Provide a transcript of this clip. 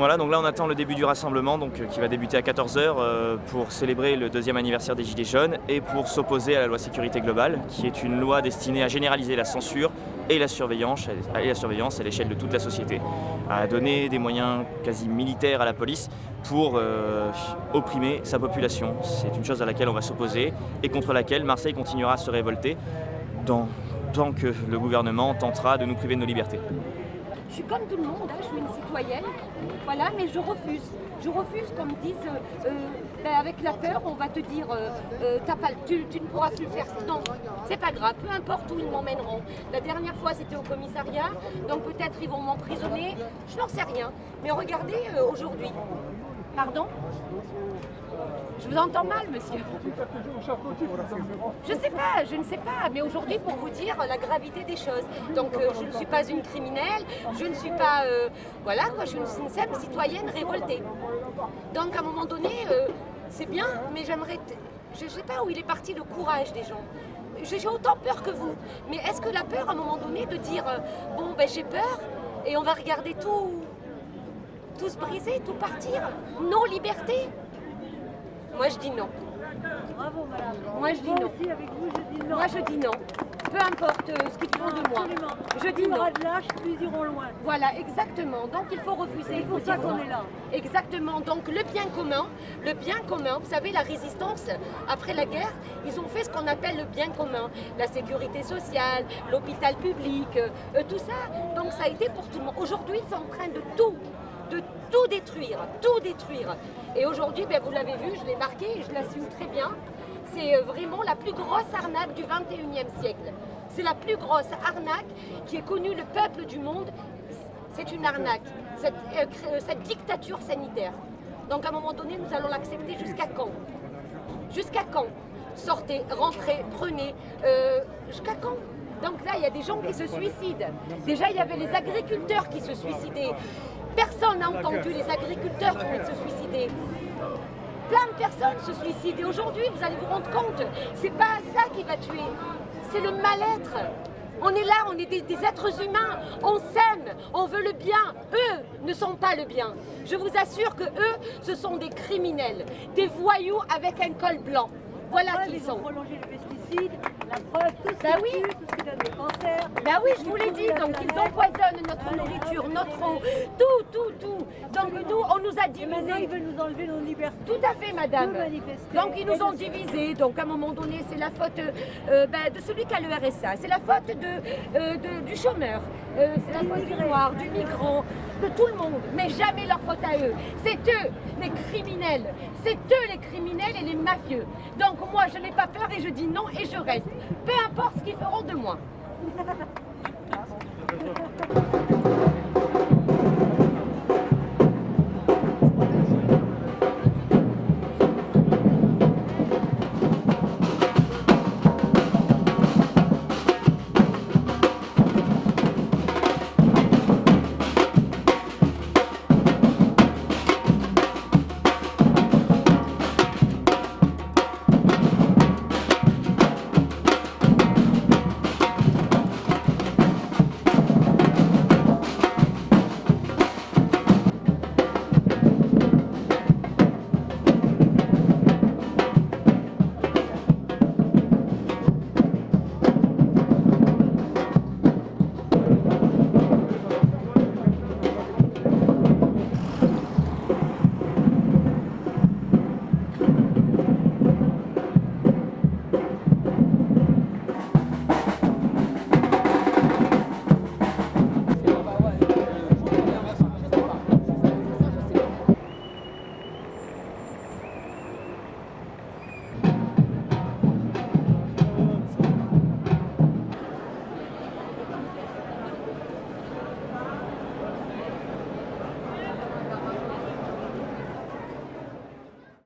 Voilà, donc là on attend le début du rassemblement qui va débuter à 14 h pour célébrer le 2e anniversaire des Gilets jaunes et pour s'opposer à la loi sécurité globale, qui est une loi destinée à généraliser la censure et la surveillance à l'échelle de toute la société, à donner des moyens quasi militaires à la police pour opprimer sa population. C'est une chose à laquelle on va s'opposer et contre laquelle Marseille continuera à se révolter tant que le gouvernement tentera de nous priver de nos libertés. Je suis comme tout le monde, je suis une citoyenne, voilà, mais je refuse. Je refuse qu'on me dise, avec la peur, on va te dire, tu ne pourras plus faire ça. Non, c'est pas grave, peu importe où ils m'emmèneront. La dernière fois, c'était au commissariat, donc peut-être ils vont m'emprisonner, je n'en sais rien. Mais regardez, aujourd'hui, pardon ? Je vous entends mal, monsieur. Je ne sais pas, mais aujourd'hui, pour vous dire la gravité des choses. Donc, je ne suis pas une criminelle, je ne suis pas... voilà, quoi, je suis une simple citoyenne révoltée. Donc, à un moment donné, c'est bien, mais j'aimerais... Je ne sais pas où il est parti le courage des gens. J'ai autant peur que vous. Mais est-ce que la peur, à un moment donné, de dire, bon, ben j'ai peur, et on va regarder tout se briser, tout partir, nos libertés? Moi je dis non. Bravo madame. Moi je dis non. Aussi avec vous je dis non. Moi je dis non. Peu importe ce qu'ils font de moi. Absolument. Je dis non. Plus de lâche, plus ils iront loin. Voilà, exactement. Donc il faut refuser. C'est pour ça qu'on est là. Exactement. Donc le bien commun, vous savez, la résistance, après la guerre, ils ont fait ce qu'on appelle le bien commun. La sécurité sociale, l'hôpital public, tout ça. Donc ça a été pour tout le monde. Aujourd'hui, ils sont en train de tout détruire. Et aujourd'hui, vous l'avez vu, je l'ai marqué et je l'assume très bien, c'est vraiment la plus grosse arnaque du 21e siècle. C'est la plus grosse arnaque qui est connue le peuple du monde. C'est une arnaque, cette dictature sanitaire. Donc à un moment donné, nous allons l'accepter jusqu'à quand? Jusqu'à quand? Sortez, rentrez, prenez, jusqu'à quand? Donc là, il y a des gens qui se suicident. Déjà, il y avait les agriculteurs qui se suicidaient. Personne n'a entendu les agriculteurs qui veulent se suicider. Plein de personnes se suicident. Et aujourd'hui, vous allez vous rendre compte, c'est pas ça qui va tuer. C'est le mal-être. On est là, on est des êtres humains. On s'aime, on veut le bien. Eux ne sont pas le bien. Je vous assure que eux, ce sont des criminels, des voyous avec un col blanc. Voilà qui ils sont. Ils ont prolongé les pesticides, la preuve, tout ce qui tue, tout ce qui donne des cancers. Oui, je vous l'ai dit, donc ils empoisonnent notre nourriture, notre eau, tout. Donc nous, on nous a divisés. Maintenant, ils veulent nous enlever nos libertés. Tout à fait, madame. Donc ils nous ont divisés. Donc à un moment donné, c'est la faute de celui qui a le RSA, c'est la faute du chômeur, c'est la faute du noir, du migrant, de tout le monde, mais jamais leur faute à eux. C'est eux les criminels, c'est eux les criminels et les mafieux. Donc moi, je n'ai pas peur et je dis non et je reste. Peu importe ce qu'ils feront de moi.